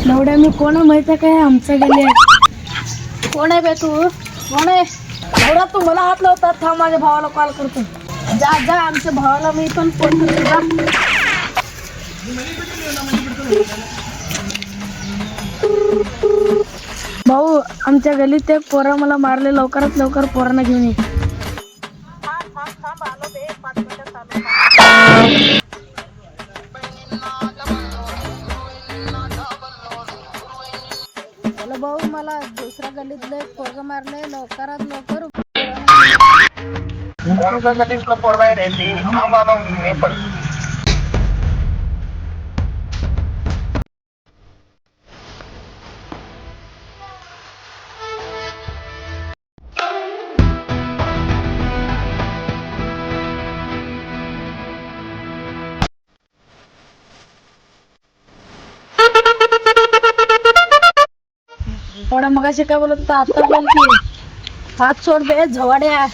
नवड्या मी कोण आहे माहिती आहे काय? आमचं गेले. कोण आहे बे तू? कोण आहे? नवडा तू मला हात लावतात. थांब माझ्या भावाला कॉल करतो. जा जा, आमच्या भावाला मी पण फोन करतो. जा. भाऊ, आमच्या गलीत एक पोरा मला मारले. लवकरात लवकर पोरांना घेऊन ये. हॅलो भाऊ, मला दुसऱ्या गल्लीतलं एक पोरग मारले. लवकरात लवकर थोडा मगाशी काय बोलत होता? आता बोल की. हात सोड बे झवाड्या.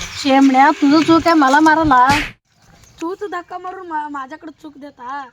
शेमण्या, तुझं चूक आहे मला मारायला. तूच धक्का मारून माझ्याकडे चूक देता.